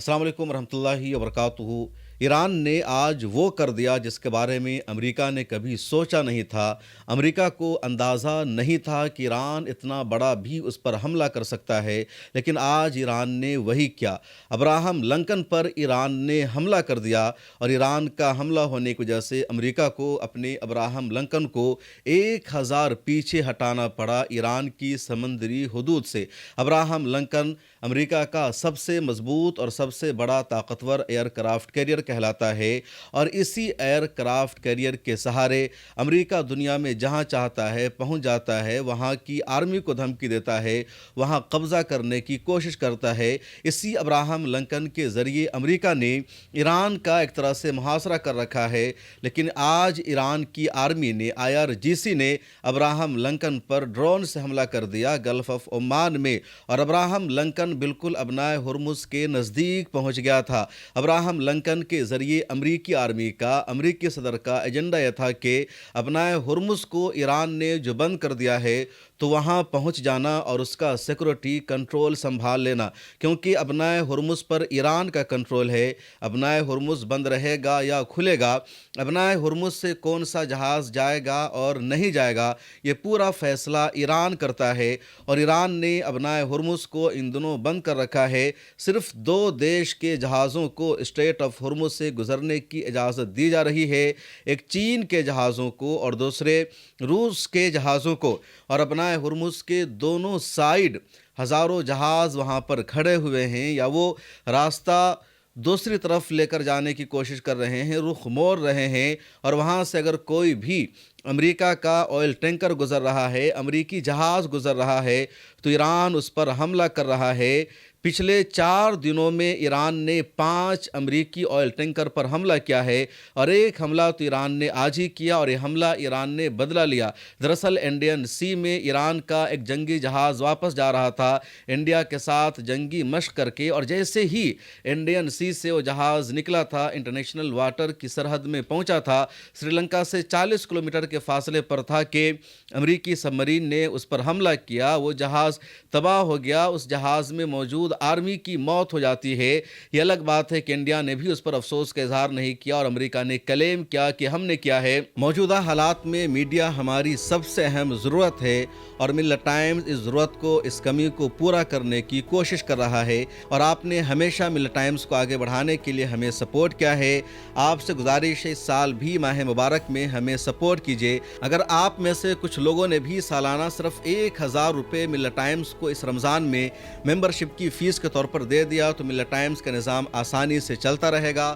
السلام علیکم ورحمۃ اللہ وبرکاتہ۔ ایران نے آج وہ کر دیا جس کے بارے میں امریکہ نے کبھی سوچا نہیں تھا۔ امریکہ کو اندازہ نہیں تھا کہ ایران اتنا بڑا بھی اس پر حملہ کر سکتا ہے، لیکن آج ایران نے وہی کیا۔ ابراہم لنکن پر ایران نے حملہ کر دیا، اور ایران کا حملہ ہونے کی وجہ سے امریکہ کو اپنے ابراہم لنکن کو 1000 پیچھے ہٹانا پڑا ایران کی سمندری حدود سے۔ ابراہم لنکن امریکہ کا سب سے مضبوط اور سب سے بڑا طاقتور ایئر کرافٹ کیریئر کہلاتا ہے، اور اسی ایئر کرافٹ کیریئر کے سہارے امریکہ دنیا میں جہاں چاہتا ہے پہنچ جاتا ہے، وہاں کی آرمی کو دھمکی دیتا ہے، وہاں قبضہ کرنے کی کوشش کرتا ہے۔ اسی ابراہم لنکن کے ذریعے امریکہ نے ایران کا ایک طرح سے محاصرہ کر رکھا ہے، لیکن آج ایران کی آرمی نے IRGC نے ابراہم لنکن پر ڈرون سے حملہ کر دیا گلف آف عمان میں، اور ابراہم لنکن بالکل ابنائے ہرمز کے نزدیک پہنچ گیا تھا۔ ابراہم لنکن کے ذریعے امریکی آرمی کا، امریکی صدر کا ایجنڈا یہ تھا کہ ابنائے ہرمز کو ایران نے جو بند کر دیا ہے تو وہاں پہنچ جانا اور اس کا سیکورٹی کنٹرول سنبھال لینا، کیونکہ ابنائے ہرمز پر ایران کا کنٹرول ہے۔ ابنائے ہرمز بند رہے گا یا کھلے گا، ابنائے ہرمز سے کون سا جہاز جائے گا اور نہیں جائے گا، یہ پورا فیصلہ ایران کرتا ہے، اور ایران نے ابنائے ہرمز کو ان دنوں بند کر رکھا ہے۔ صرف 2 دیش کے جہازوں کو اسٹریٹ آف ہرمز سے گزرنے کی اجازت دی جا رہی ہے، ایک چین کے جہازوں کو اور دوسرے روس کے جہازوں کو، اور ابنائے ہرمز کے دونوں سائیڈ ہزاروں جہاز وہاں پر کھڑے ہوئے ہیں، یا وہ راستہ دوسری طرف لے کر جانے کی کوشش کر رہے ہیں، رخ موڑ رہے ہیں، اور وہاں سے اگر کوئی بھی امریکہ کا آئل ٹینکر گزر رہا ہے، امریکی جہاز گزر رہا ہے، تو ایران اس پر حملہ کر رہا ہے۔ پچھلے 4 دنوں میں ایران نے 5 امریکی آئل ٹینکر پر حملہ کیا ہے، اور ایک حملہ تو ایران نے آج ہی کیا، اور یہ حملہ ایران نے بدلہ لیا۔ دراصل انڈین سی میں ایران کا ایک جنگی جہاز واپس جا رہا تھا انڈیا کے ساتھ جنگی مشق کر کے، اور جیسے ہی انڈین سی سے وہ جہاز نکلا تھا، انٹرنیشنل واٹر کی سرحد میں پہنچا تھا، سری لنکا سے 40 کلومیٹر کے فاصلے پر تھا کہ امریکی سب مرین نے اس پر حملہ کیا۔ وہ جہاز تباہ ہو گیا، اس جہاز میں موجود آرمی کی موت ہو جاتی ہے۔ یہ الگ بات ہے کہ انڈیا نے بھی اس پر افسوس کا اظہار نہیں کیا، اور امریکہ نے کلیم کیا کہ ہم نے کیا ہے۔ موجودہ حالات میں میڈیا ہماری سب سے اہم ضرورت ہے، اور ملت ٹائمز اس ضرورت کو، اس کمی کو پورا کرنے کی کوشش کر رہا ہے، اور آپ نے ہمیشہ ملت ٹائمز کو آگے بڑھانے کے لیے ہمیں سپورٹ کیا ہے۔ آپ سے گزارش ہے اس سال بھی ماہ مبارک میں ہمیں سپورٹ کیجیے۔ اگر آپ میں سے کچھ لوگوں نے بھی سالانہ صرف 1000 روپے ملت ٹائمز کو اس رمضان میں ممبرشپ کی فیس کے طور پر دے دیا تو ملت ٹائمز کا نظام آسانی سے چلتا رہے گا۔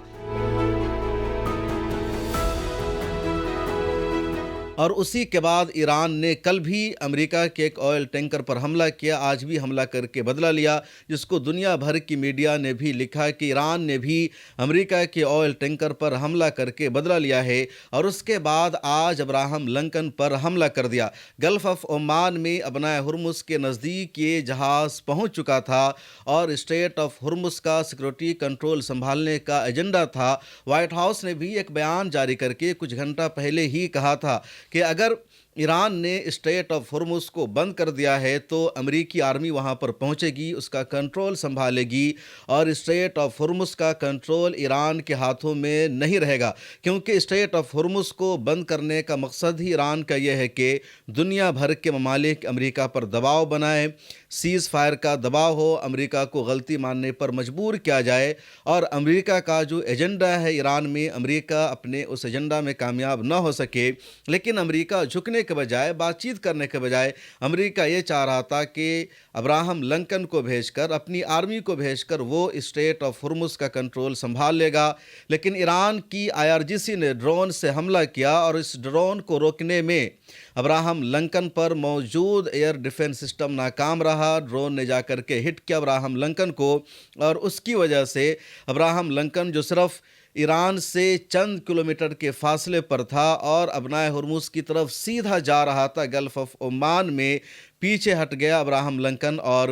اور اسی کے بعد ایران نے کل بھی امریکہ کے ایک آئل ٹینکر پر حملہ کیا، آج بھی حملہ کر کے بدلہ لیا، جس کو دنیا بھر کی میڈیا نے بھی لکھا کہ ایران نے بھی امریکہ کے آئل ٹینکر پر حملہ کر کے بدلہ لیا ہے، اور اس کے بعد آج ابراہم لنکن پر حملہ کر دیا۔ گلف آف عمان میں ابنائے ہرمز کے نزدیک یہ جہاز پہنچ چکا تھا، اور اسٹریٹ آف ہرمز کا سیکورٹی کنٹرول سنبھالنے کا ایجنڈا تھا۔ وائٹ ہاؤس نے بھی ایک بیان جاری کر کے کچھ گھنٹہ پہلے ہی کہا تھا کہ اگر ایران نے اسٹریٹ آف ہرمز کو بند کر دیا ہے تو امریکی آرمی وہاں پر پہنچے گی، اس کا کنٹرول سنبھالے گی، اور اسٹریٹ آف ہرمز کا کنٹرول ایران کے ہاتھوں میں نہیں رہے گا، کیونکہ اسٹریٹ آف ہرمز کو بند کرنے کا مقصد ہی ایران کا یہ ہے کہ دنیا بھر کے ممالک امریکہ پر دباؤ بنائیں، سیز فائر کا دباؤ ہو، امریکہ کو غلطی ماننے پر مجبور کیا جائے، اور امریکہ کا جو ایجنڈا ہے ایران میں، امریکہ اپنے اس ایجنڈا میں کامیاب نہ ہو سکے۔ لیکن امریکہ جھکنے کے بجائے، بات چیت کرنے کے بجائے، امریکہ یہ چاہ رہا تھا کہ ابراہم لنکن کو بھیج کر، اپنی آرمی کو بھیج کر وہ اسٹریٹ آف ہرمز کا کنٹرول سنبھال لے گا، لیکن ایران کی IRGC نے ڈرون سے حملہ کیا، اور اس ڈرون کو روکنے میں ابراہم لنکن پر موجود ایئر ڈیفنس سسٹم ناکام رہا۔ ڈرون نے جا کر کے ہٹ کیا ابراہم لنکن کو، اور اس کی وجہ سے ابراہم لنکن جو صرف ایران سے چند کلومیٹر کے فاصلے پر تھا اور ابنائے ہرمز کی طرف سیدھا جا رہا تھا گلف آف عمان میں، پیچھے ہٹ گیا ابراہم لنکن، اور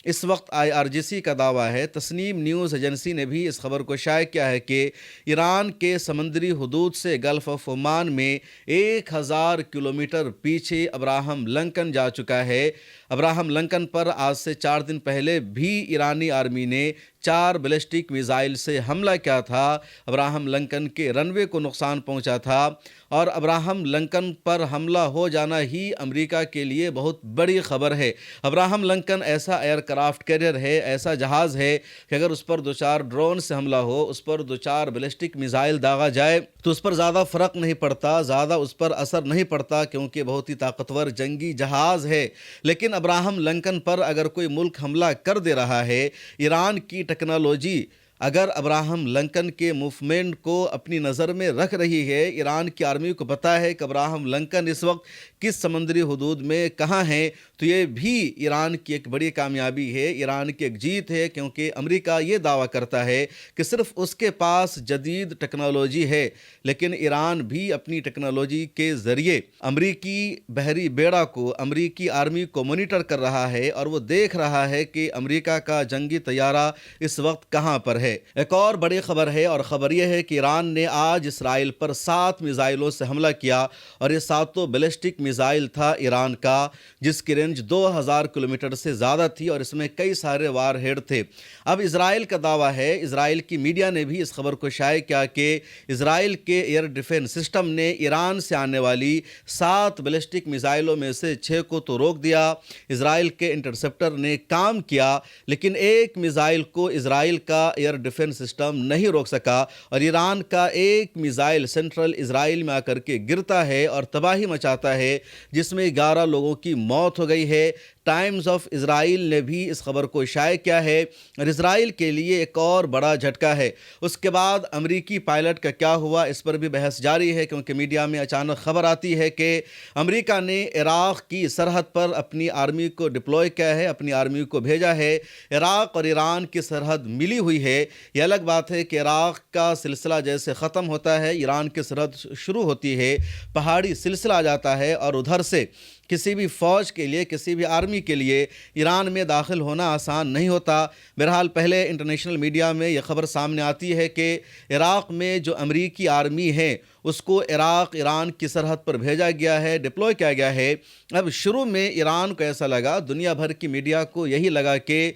اس وقت IRGC کا دعویٰ ہے، تسنیم نیوز ایجنسی نے بھی اس خبر کو شائع کیا ہے کہ ایران کے سمندری حدود سے گلف آف عمان میں 1000 کلومیٹر پیچھے ابراہم لنکن جا چکا ہے۔ ابراہم لنکن پر آج سے 4 دن پہلے بھی ایرانی آرمی نے 4 بیلسٹک میزائل سے حملہ کیا تھا۔ ابراہم لنکن کے رن وے کو نقصان پہنچا تھا، اور ابراہم لنکن پر حملہ ہو جانا ہی امریکہ کے لیے بہت بڑی خبر ہے۔ ابراہم لنکن ایسا ایئر کرافٹ کیریئر ہے، ایسا جہاز ہے کہ اگر اس پر 2-4 ڈرون سے حملہ ہو، اس پر 2-4 بیلسٹک میزائل داغا جائے تو اس پر زیادہ فرق نہیں پڑتا، زیادہ اس پر اثر نہیں پڑتا، کیونکہ بہت ہی طاقتور جنگی جہاز ہے۔ لیکن ابراہم لنکن پر اگر کوئی ملک حملہ کر دے رہا ہے، ایران کی ٹیکنالوجی اگر ابراہم لنکن کے موومنٹ کو اپنی نظر میں رکھ رہی ہے، ایران کی آرمی کو پتہ ہے کہ ابراہم لنکن اس وقت کس سمندری حدود میں کہاں ہیں، تو یہ بھی ایران کی ایک بڑی کامیابی ہے، ایران کی ایک جیت ہے، کیونکہ امریکہ یہ دعویٰ کرتا ہے کہ صرف اس کے پاس جدید ٹیکنالوجی ہے، لیکن ایران بھی اپنی ٹیکنالوجی کے ذریعے امریکی بحری بیڑا کو، امریکی آرمی کو مانیٹر کر رہا ہے، اور وہ دیکھ رہا ہے کہ امریکہ کا جنگی طیارہ اس وقت کہاں پر ہے۔ ایک اور بڑی خبر ہے، اور خبر یہ ہے کہ ایران نے آج اسرائیل پر 7 میزائلوں سے حملہ کیا، اور یہ 7 بیلسٹک میزائل تھا ایران کا، جس کی رینج 2000 کلومیٹر سے زیادہ تھی، اور اس میں کئی سارے وار ہیڈ تھے۔ اب اسرائیل کا دعویٰ ہے، اسرائیل کی میڈیا نے بھی اس خبر کو شائع کیا کہ اسرائیل کے ایئر ڈیفنس سسٹم نے ایران سے آنے والی 7 بیلسٹک میزائلوں میں سے 6 کو تو روک دیا، اسرائیل کے انٹرسپٹر نے کام کیا، لیکن ایک میزائل کو اسرائیل کا ایئر ڈیفنس سسٹم نہیں روک سکا، اور ایران کا ایک میزائل سینٹرل اسرائیل میں آ کر کے گرتا ہے اور تباہی مچاتا ہے، جس میں 11 لوگوں کی موت ہو گئی ہے۔ ٹائمز آف اسرائیل نے بھی اس خبر کو شائع کیا ہے، اور اسرائیل کے لیے ایک اور بڑا جھٹکا ہے۔ اس کے بعد امریکی پائلٹ کا کیا ہوا، اس پر بھی بحث جاری ہے، کیونکہ میڈیا میں اچانک خبر آتی ہے کہ امریکہ نے عراق کی سرحد پر اپنی آرمی کو ڈپلوائے کیا ہے، اپنی آرمی کو بھیجا ہے۔ عراق اور ایران کی سرحد ملی ہوئی ہے، یہ الگ بات ہے کہ عراق کا سلسلہ جیسے ختم ہوتا ہے، ایران کی سرحد شروع ہوتی ہے، پہاڑی سلسلہ آ جاتا ہے، اور ادھر سے کسی بھی فوج کے لیے، کسی بھی آرمی کے لیے ایران میں داخل ہونا آسان نہیں ہوتا۔ بہرحال پہلے انٹرنیشنل میڈیا میں یہ خبر سامنے آتی ہے کہ عراق میں جو امریکی آرمی ہے اس کو عراق ایران کی سرحد پر بھیجا گیا ہے، ڈپلوائے کیا گیا ہے۔ اب شروع میں ایران کو ایسا لگا، دنیا بھر کی میڈیا کو یہی لگا کہ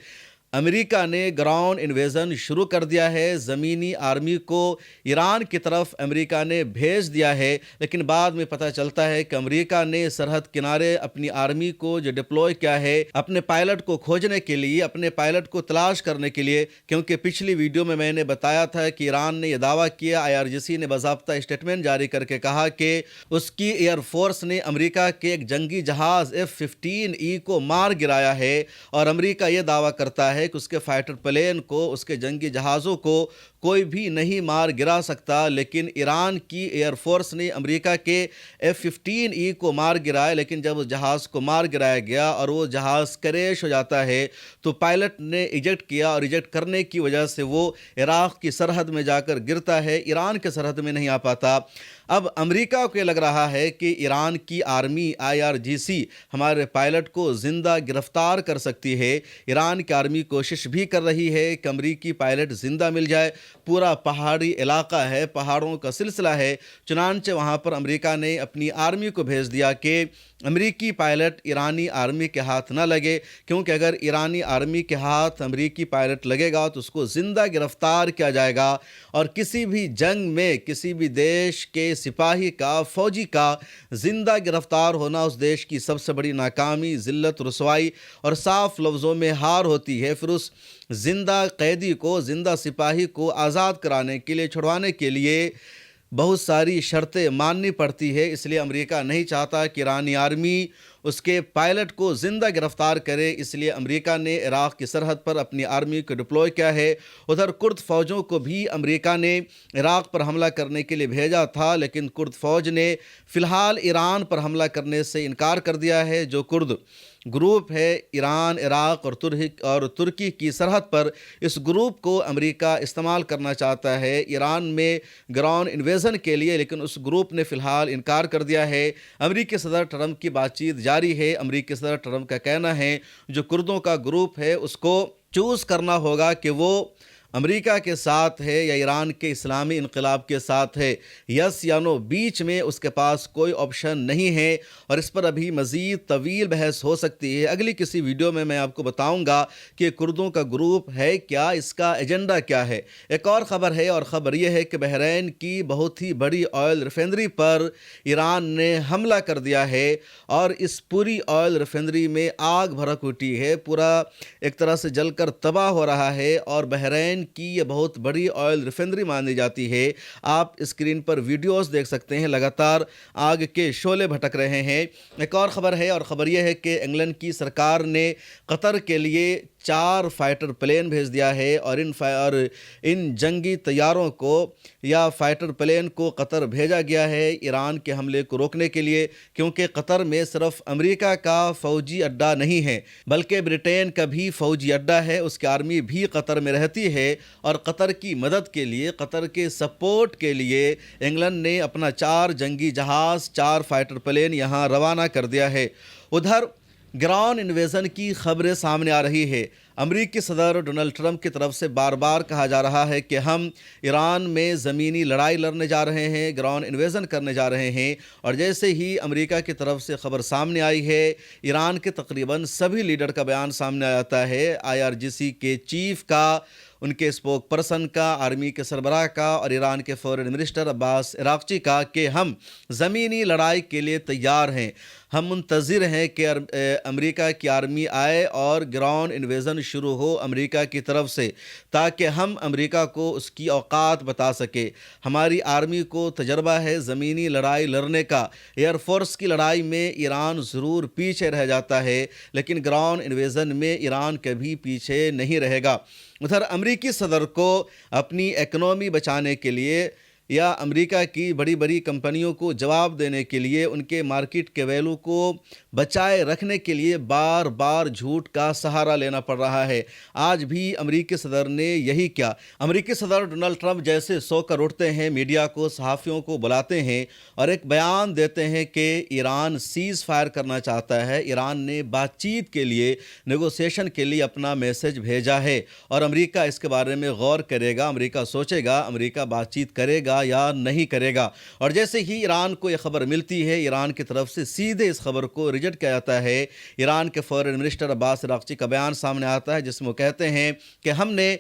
امریکہ نے گراؤنڈ انویژن شروع کر دیا ہے، زمینی آرمی کو ایران کی طرف امریکہ نے بھیج دیا ہے، لیکن بعد میں پتہ چلتا ہے کہ امریکہ نے سرحد کنارے اپنی آرمی کو جو ڈپلوائے کیا ہے، اپنے پائلٹ کو کھوجنے کے لیے، اپنے پائلٹ کو تلاش کرنے کے لیے، کیونکہ پچھلی ویڈیو میں نے بتایا تھا کہ ایران نے یہ دعویٰ کیا، IRGC نے باضابطہ اسٹیٹمنٹ جاری کر کے کہا کہ اس کی ایئر فورس نے امریکہ کے ایک جنگی جہاز F-15E کو مار گرایا ہے، اور امریکہ یہ دعویٰ کرتا ہے کہ اس کے فائٹر پلین کو، اس کے جنگی جہازوں کو کوئی بھی نہیں مار گرا سکتا، لیکن ایران کی ایئر فورس نے امریکہ کے F-15E کو مار گرایا، لیکن جب اس جہاز کو مار گرایا گیا اور وہ جہاز کریش ہو جاتا ہے تو پائلٹ نے ایجیکٹ کیا، اور ایجیکٹ کرنے کی وجہ سے وہ عراق کی سرحد میں جا کر گرتا ہے، ایران کے سرحد میں نہیں آ پاتا۔ اب امریکہ کو یہ لگ رہا ہے کہ ایران کی آرمی IRGC ہمارے پائلٹ کو زندہ گرفتار کر سکتی ہے، ایران کی آرمی کوشش بھی کر رہی ہے کہ امریکی پائلٹ زندہ مل جائے، پورا پہاڑی علاقہ ہے، پہاڑوں کا سلسلہ ہے، چنانچہ وہاں پر امریکہ نے اپنی آرمی کو بھیج دیا کہ امریکی پائلٹ ایرانی آرمی کے ہاتھ نہ لگے، کیونکہ اگر ایرانی آرمی کے ہاتھ امریکی پائلٹ لگے گا تو اس کو زندہ گرفتار کیا جائے گا، اور کسی بھی جنگ میں کسی بھی دیش کے سپاہی کا، فوجی کا زندہ گرفتار ہونا اس دیش کی سب سے بڑی ناکامی، ذلت، رسوائی اور صاف لفظوں میں ہار ہوتی ہے۔ پھر اس زندہ قیدی کو، زندہ سپاہی کو آزاد کرانے کے لیے، چھڑوانے کے لیے بہت ساری شرطیں ماننی پڑتی ہے، اس لیے امریکہ نہیں چاہتا کہ ایرانی آرمی اس کے پائلٹ کو زندہ گرفتار کرے، اس لیے امریکہ نے عراق کی سرحد پر اپنی آرمی کو ڈپلوائے کیا ہے۔ ادھر کرد فوجوں کو بھی امریکہ نے عراق پر حملہ کرنے کے لیے بھیجا تھا، لیکن کرد فوج نے فی الحال ایران پر حملہ کرنے سے انکار کر دیا ہے۔ جو کرد گروپ ہے ایران، عراق اور ترکی کی سرحد پر، اس گروپ کو امریکہ استعمال کرنا چاہتا ہے ایران میں گراؤنڈ انویژن کے لیے، لیکن اس گروپ نے فی الحال انکار کر دیا ہے۔ امریکی صدر ٹرمپ کی بات چیت جاری جاری ہے۔ امریکی صدر ٹرمپ کا کہنا ہے جو کردوں کا گروپ ہے اس کو چوز کرنا ہوگا کہ وہ امریکہ کے ساتھ ہے یا ایران کے اسلامی انقلاب کے ساتھ ہے، یس یا نو، بیچ میں اس کے پاس کوئی آپشن نہیں ہے، اور اس پر ابھی مزید طویل بحث ہو سکتی ہے۔ اگلی کسی ویڈیو میں آپ کو بتاؤں گا کہ کردوں کا گروپ ہے کیا، اس کا ایجنڈا کیا ہے۔ ایک اور خبر ہے، اور خبر یہ ہے کہ بحرین کی بہت ہی بڑی آئل ریفائنری پر ایران نے حملہ کر دیا ہے، اور اس پوری آئل ریفائنری میں آگ بھڑک اٹھی ہے، پورا ایک طرح سے جل کر تباہ ہو رہا ہے، اور بحرین کی یہ بہت بڑی آئل ریفائنری مانی جاتی ہے۔ آپ اسکرین پر ویڈیوز دیکھ سکتے ہیں، لگاتار آگ کے شعلے بھٹک رہے ہیں۔ ایک اور خبر ہے، اور خبر یہ ہے کہ انگلینڈ کی سرکار نے قطر کے لیے 4 فائٹر پلین بھیج دیا ہے، اور ان جنگی طیاروں کو یا فائٹر پلین کو قطر بھیجا گیا ہے ایران کے حملے کو روکنے کے لیے، کیونکہ قطر میں صرف امریکہ کا فوجی اڈہ نہیں ہے بلکہ برٹین کا بھی فوجی اڈہ ہے، اس کی آرمی بھی قطر میں رہتی ہے، اور قطر کی مدد کے لیے، قطر کے سپورٹ کے لیے انگلینڈ نے اپنا 4 جنگی جہاز، 4 فائٹر پلین یہاں روانہ کر دیا ہے۔ ادھر گراؤنڈ انویژن کی خبریں سامنے آ رہی ہے۔ امریکی صدر ڈونلڈ ٹرمپ کی طرف سے بار بار کہا جا رہا ہے کہ ہم ایران میں زمینی لڑائی لڑنے جا رہے ہیں، گراؤنڈ انویژن کرنے جا رہے ہیں، اور جیسے ہی امریکہ کی طرف سے خبر سامنے آئی ہے، ایران کے تقریباً سبھی لیڈر کا بیان سامنے آتا ہے، IRGC کے چیف کا، ان کے اسپوک پرسن کا، آرمی کے سربراہ کا، اور ایران کے فورن منسٹر عباس عراقچی کا، کہ ہم زمینی لڑائی کے لیے تیار ہیں۔ ہم منتظر ہیں کہ امریکہ کی آرمی آئے اور گراؤنڈ انویژن شروع ہو امریکہ کی طرف سے، تاکہ ہم امریکہ کو اس کی اوقات بتا سکیں۔ ہماری آرمی کو تجربہ ہے زمینی لڑائی لڑنے کا، ایئر فورس کی لڑائی میں ایران ضرور پیچھے رہ جاتا ہے، لیکن گراؤنڈ انویژن میں ایران کبھی پیچھے نہیں رہے گا۔ ادھر امریکی صدر کو اپنی اکنامی بچانے کے لیے یا امریکہ کی بڑی بڑی کمپنیوں کو جواب دینے کے لیے، ان کے مارکیٹ کے ویلیو کو بچائے رکھنے کے لیے بار بار جھوٹ کا سہارا لینا پڑ رہا ہے۔ آج بھی امریکی صدر نے یہی کیا۔ امریکی صدر ڈونلڈ ٹرمپ جیسے سو کر اٹھتے ہیں، میڈیا کو، صحافیوں کو بلاتے ہیں اور ایک بیان دیتے ہیں کہ ایران سیز فائر کرنا چاہتا ہے، ایران نے بات چیت کے لیے، نیگوسیشن کے لیے اپنا میسج بھیجا ہے، اور امریکہ اس کے بارے میں غور کرے گا، امریکہ سوچے گا، امریکہ بات چیت کرے گا یا نہیں کرے گا۔ اور جیسے ہی ایران کو یہ خبر ملتی ہے، ایران کی طرف سے سیدھے اس خبر کو ریجیکٹ کیا جاتا ہے۔ ایران کے فورن منسٹر عباس عراقچی کا بیان سامنے آتا ہے، جس میں وہ کہتے ہیں کہ ہم نے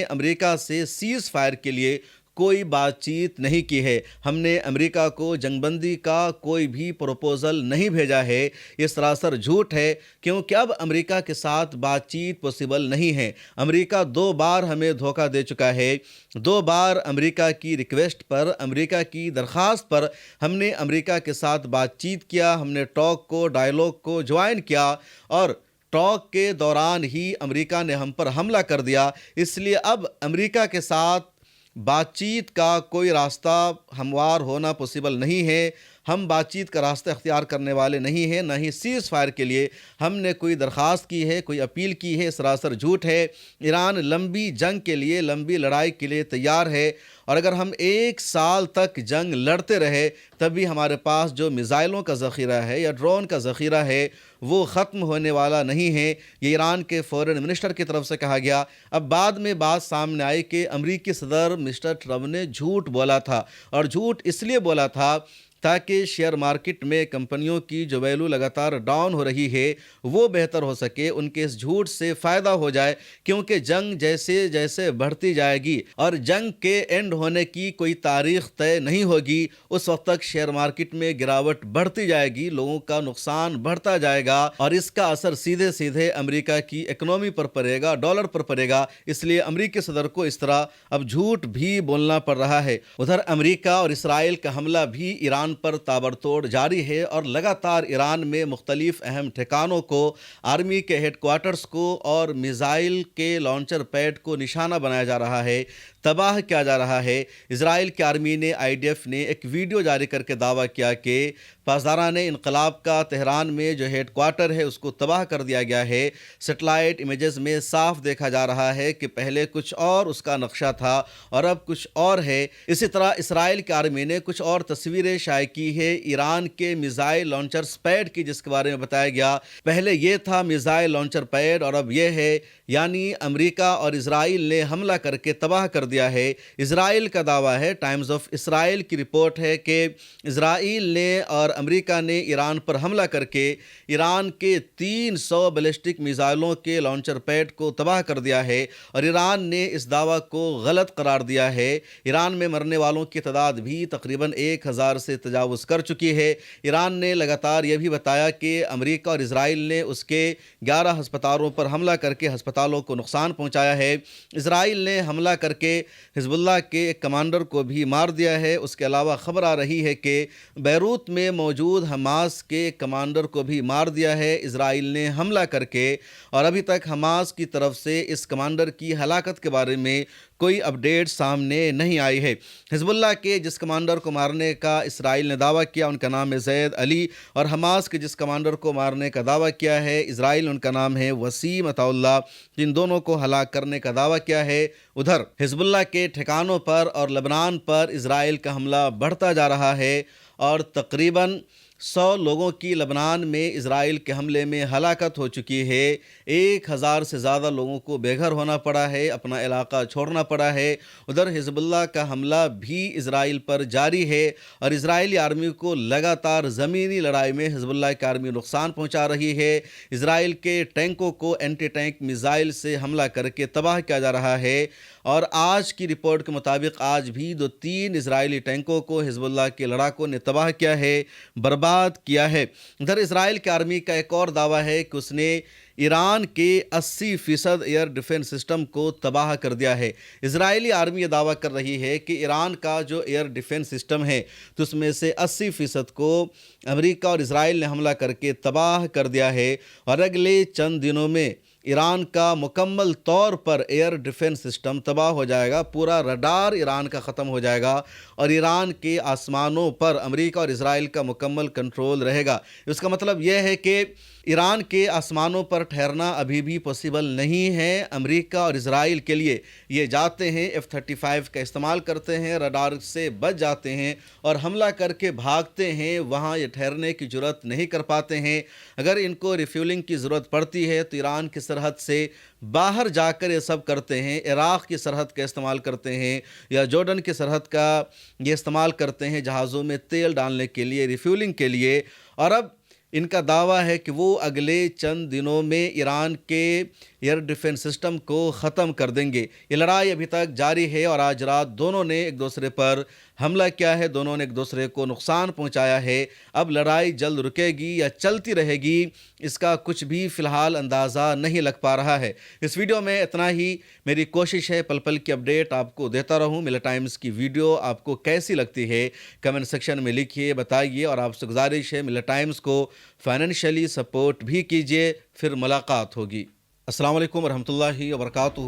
امریکہ سے سیز فائر کے لیے کوئی بات چیت نہیں کی ہے، ہم نے امریکہ کو جنگ بندی کا کوئی بھی پروپوزل نہیں بھیجا ہے۔ یہ سراسر جھوٹ ہے، کیونکہ اب امریکہ کے ساتھ بات چیت پوسیبل نہیں ہے۔ امریکہ 2 بار ہمیں دھوکہ دے چکا ہے، 2 بار امریکہ کی ریکویسٹ پر، امریکہ کی درخواست پر ہم نے امریکہ کے ساتھ بات چیت کیا، ہم نے ٹاک کو، ڈائیلاگ کو جوائن کیا، اور ٹاک کے دوران ہی امریکہ نے ہم پر حملہ کر دیا۔ اس لیے اب امریکہ کے ساتھ بات چیت کا کوئی راستہ ہموار ہونا پوسیبل نہیں ہے۔ ہم بات چیت کا راستہ اختیار کرنے والے نہیں ہیں، نہ ہی سیز فائر کے لیے ہم نے کوئی درخواست کی ہے، کوئی اپیل کی ہے۔ سراسر جھوٹ ہے۔ ایران لمبی جنگ کے لیے، لمبی لڑائی کے لیے تیار ہے، اور اگر ہم 1 سال تک جنگ لڑتے رہے تب بھی ہمارے پاس جو میزائلوں کا ذخیرہ ہے یا ڈرون کا ذخیرہ ہے وہ ختم ہونے والا نہیں ہے۔ یہ ایران کے فورن منسٹر کی طرف سے کہا گیا۔ اب بعد میں بات سامنے آئی کہ امریکی صدر مسٹر ٹرمپ نے جھوٹ بولا تھا، اور جھوٹ اس لیے بولا تھا تاکہ شیئر مارکیٹ میں کمپنیوں کی جو ویلیو لگاتار ڈاؤن ہو رہی ہے وہ بہتر ہو سکے، ان کے اس جھوٹ سے فائدہ ہو جائے، کیونکہ جنگ جیسے جیسے بڑھتی جائے گی اور جنگ کے اینڈ ہونے کی کوئی تاریخ طے نہیں ہوگی، اس وقت تک شیئر مارکیٹ میں گراوٹ بڑھتی جائے گی، لوگوں کا نقصان بڑھتا جائے گا، اور اس کا اثر سیدھے سیدھے امریکہ کی اکنامی پر پڑے گا، ڈالر پر پڑے گا۔ اس لیے امریکی صدر کو اس طرح اب جھوٹ بھی بولنا پڑ رہا ہے۔ ادھر امریکہ اور اسرائیل کا حملہ بھی ایران پر تابڑتوڑ جاری ہے، اور لگاتار ایران میں مختلف اہم ٹھکانوں کو، آرمی کے ہیڈ کوارٹرز کو اور میزائل کے لانچر پیڈ کو نشانہ بنایا جا رہا ہے، تباہ کیا جا رہا ہے۔ اسرائیل کی آرمی نے، IDF نے ایک ویڈیو جاری کر کے دعویٰ کیا کہ پاسداران انقلاب کا تہران میں جو ہیڈ کوارٹر ہے اس کو تباہ کر دیا گیا ہے۔ سیٹلائٹ امیجز میں صاف دیکھا جا رہا ہے کہ پہلے کچھ اور اس کا نقشہ تھا اور اب کچھ اور ہے۔ اسی طرح اسرائیل کی آرمی نے کچھ اور تصویریں شائع کی ہے ایران کے میزائل لانچر پیڈ کی، جس کے بارے میں بتایا گیا پہلے یہ تھا میزائل لانچر پیڈ اور اب یہ ہے، یعنی امریکہ اور اسرائیل نے حملہ کر کے تباہ کر دیا ہے۔ اسرائیل کا دعویٰ ہے، ٹائمز آف اسرائیل کی رپورٹ ہے کہ اسرائیل نے اور امریکہ نے ایران پر حملہ کر کے ایران کے 300 بیلسٹک میزائلوں کے لانچر پیڈ کو تباہ کر دیا ہے اور ایران نے اس دعویٰ کو غلط قرار دیا ہے۔ ایران میں مرنے والوں کی تعداد بھی تقریباً 1000 سے تجاوز کر چکی ہے۔ ایران نے لگاتار یہ بھی بتایا کہ امریکہ اور اسرائیل نے اس کے 11 ہسپتالوں پر حملہ کر کے ہسپتالوں کو نقصان پہنچایا ہے۔ اسرائیل نے حملہ کر کے حزب اللہ کے ایک کمانڈر کو بھی مار دیا ہے۔ اس کے علاوہ خبر آ رہی ہے کہ بیروت میں موجود حماس کے کمانڈر کو بھی مار دیا ہے اسرائیل نے حملہ کر کے، اور ابھی تک حماس کی طرف سے اس کمانڈر کی ہلاکت کے بارے میں کوئی اپڈیٹ سامنے نہیں آئی ہے۔ حزب اللہ کے جس کمانڈر کو مارنے کا اسرائیل نے دعویٰ کیا ان کا نام ہے زید علی، اور حماس کے جس کمانڈر کو مارنے کا دعویٰ کیا ہے اسرائیل ان کا نام ہے وسیم عطا اللہ، جن دونوں کو ہلاک کرنے کا دعویٰ کیا ہے۔ ادھر حزب اللہ کے ٹھکانوں پر اور لبنان پر اسرائیل کا حملہ بڑھتا جا رہا ہے اور تقریباً 100 لوگوں کی لبنان میں اسرائیل کے حملے میں ہلاکت ہو چکی ہے۔ 1000 سے زیادہ لوگوں کو بے گھر ہونا پڑا ہے، اپنا علاقہ چھوڑنا پڑا ہے۔ ادھر حزب اللہ کا حملہ بھی اسرائیل پر جاری ہے اور اسرائیلی آرمی کو لگاتار زمینی لڑائی میں حزب اللہ کی آرمی نقصان پہنچا رہی ہے۔ اسرائیل کے ٹینکوں کو اینٹی ٹینک میزائل سے حملہ کر کے تباہ کیا جا رہا ہے، اور آج کی رپورٹ کے مطابق آج بھی 2-3 اسرائیلی ٹینکوں کو حزب اللہ کے لڑاکوں نے تباہ کیا ہے، برباد کیا ہے۔ ادھر اسرائیل کی آرمی کا ایک اور دعویٰ ہے کہ اس نے ایران کے 80% ایئر ڈیفنس سسٹم کو تباہ کر دیا ہے۔ اسرائیلی آرمی یہ دعویٰ کر رہی ہے کہ ایران کا جو ایئر ڈیفنس سسٹم ہے تو اس میں سے 80% کو امریکہ اور اسرائیل نے حملہ کر کے تباہ کر دیا ہے، اور اگلے چند دنوں میں ایران کا مکمل طور پر ایئر ڈیفنس سسٹم تباہ ہو جائے گا، پورا رڈار ایران کا ختم ہو جائے گا اور ایران کے آسمانوں پر امریکہ اور اسرائیل کا مکمل کنٹرول رہے گا۔ اس کا مطلب یہ ہے کہ ایران کے آسمانوں پر ٹھہرنا ابھی بھی پاسبل نہیں ہے۔ امریکہ اور اسرائیل کے لیے یہ جاتے ہیں F-35 کا استعمال کرتے ہیں، رڈار سے بچ جاتے ہیں اور حملہ کر کے بھاگتے ہیں، وہاں یہ ٹھہرنے کی جرات نہیں کر پاتے ہیں۔ اگر ان کو ریفیولنگ کی ضرورت پڑتی ہے تو ایران کی سرحد سے باہر جا کر یہ سب کرتے ہیں، عراق کی سرحد کا استعمال کرتے ہیں یا جارڈن کی سرحد کا یہ استعمال کرتے ہیں جہازوں میں تیل ڈالنے کے لیے، ریفیولنگ کے لیے، اور اب ان کا دعویٰ ہے کہ وہ اگلے چند دنوں میں ایران کے ایئر ڈیفنس سسٹم کو ختم کر دیں گے۔ یہ لڑائی ابھی تک جاری ہے اور آج رات دونوں نے ایک دوسرے پر حملہ کیا ہے، دونوں نے ایک دوسرے کو نقصان پہنچایا ہے۔ اب لڑائی جلد رکے گی یا چلتی رہے گی، اس کا کچھ بھی فی الحال اندازہ نہیں لگ پا رہا ہے۔ اس ویڈیو میں اتنا ہی۔ میری کوشش ہے پل پل کی اپڈیٹ آپ کو دیتا رہوں۔ ملت ٹائمز کی ویڈیو آپ کو کیسی لگتی ہے کمنٹ سیکشن میں لکھیے، بتائیے، اور آپ سے گزارش ہے ملت ٹائمز کو فائنینشلی سپورٹ بھی کیجیے۔ پھر ملاقات ہوگی۔ السلام علیکم ورحمۃ اللہ وبرکاتہ۔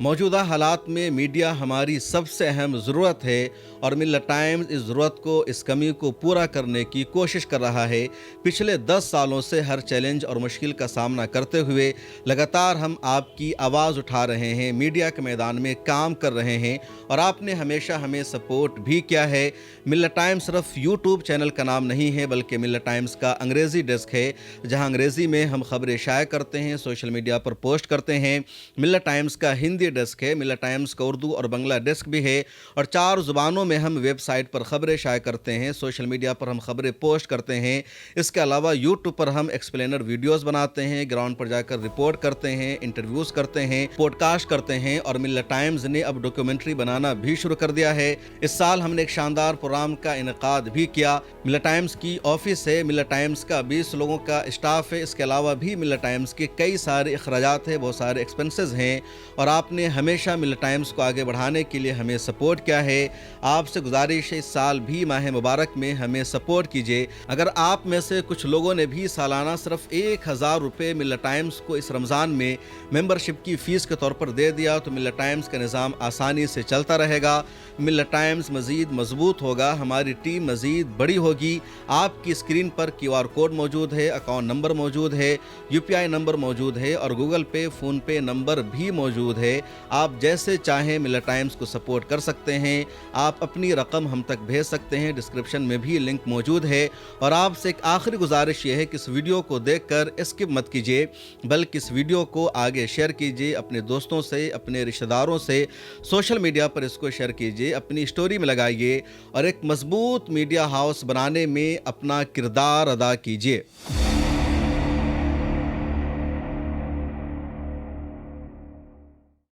موجودہ حالات میں میڈیا ہماری سب سے اہم ضرورت ہے اور ملت ٹائمز اس ضرورت کو، اس کمی کو پورا کرنے کی کوشش کر رہا ہے۔ پچھلے 10 سالوں سے ہر چیلنج اور مشکل کا سامنا کرتے ہوئے لگاتار ہم آپ کی آواز اٹھا رہے ہیں، میڈیا کے میدان میں کام کر رہے ہیں، اور آپ نے ہمیشہ ہمیں سپورٹ بھی کیا ہے۔ ملت ٹائمز صرف یوٹیوب چینل کا نام نہیں ہے بلکہ ملت ٹائمز کا انگریزی ڈیسک ہے، جہاں انگریزی میں ہم خبریں شائع کرتے ہیں، سوشل میڈیا پر پوسٹ کرتے ہیں۔ ملت ٹائمز کا ہندی ڈیسک ہے، ملت ٹائمز کا اردو اور بنگلہ ڈیسک بھی ہے، اور 4 زبانوں میں ہم ویب سائٹ پر خبریں شائع کرتے ہیں، سوشل میڈیا پر ہم خبریں پوسٹ کرتے ہیں۔ اس کے علاوہ یوٹیوب پر ہم ایکسپلینر ویڈیوز بناتے ہیں، گراؤنڈ پر جا کر رپورٹ کرتے ہیں، انٹرویوز کرتے ہیں، پوڈ کاسٹ کرتے ہیں، اور ملت ٹائمز نے اب ڈاکیومنٹری بنانا بھی شروع کر دیا ہے۔ اس سال ہم نے ایک شاندار پروگرام کا انعقاد بھی کیا۔ ملت ٹائمز کی آفس ہے، ملت ٹائمز کا 20 لوگوں کا اسٹاف ہے، اس کے علاوہ بھی ملت ٹائمز کے کئی سارے اخراجات ہیں، بہت سارے ایکسپنسز ہیں، اور آپ نے ہمیشہ ملت ٹائمز کو آگے بڑھانے کے لیے ہمیں سپورٹ کیا ہے، آپ سے گزارش ہے اس سال بھی ماہ مبارک میں ہمیں سپورٹ کیجیے۔ اگر آپ میں سے کچھ لوگوں نے بھی سالانہ صرف 1000 روپے ملت ٹائمز کو اس رمضان میں ممبرشپ کی فیس کے طور پر دے دیا تو ملت ٹائمز کا نظام آسانی سے چلتا رہے گا، ملت ٹائمز مزید مضبوط ہوگا، ہماری ٹیم مزید بڑی ہوگی۔ آپ کی اسکرین پر QR کوڈ موجود ہے، اکاؤنٹ نمبر موجود ہے، UPI نمبر موجود ہے اور گوگل پے، فون پے نمبر بھی موجود ہے۔ آپ جیسے چاہیں ملت ٹائمز کو سپورٹ کر سکتے ہیں، آپ اپنی رقم ہم تک بھیج سکتے ہیں، ڈسکرپشن میں بھی لنک موجود ہے۔ اور آپ سے ایک آخری گزارش یہ ہے کہ اس ویڈیو کو دیکھ کر اسکپ مت کیجیے، بلکہ اس ویڈیو کو آگے شیئر کیجیے اپنے دوستوں سے، اپنے رشتہ داروں سے، سوشل میڈیا پر اس کو شیئر کیجیے، اپنی اسٹوری میں لگائیے اور ایک مضبوط میڈیا ہاؤس بنانے میں اپنا کردار ادا کیجیے۔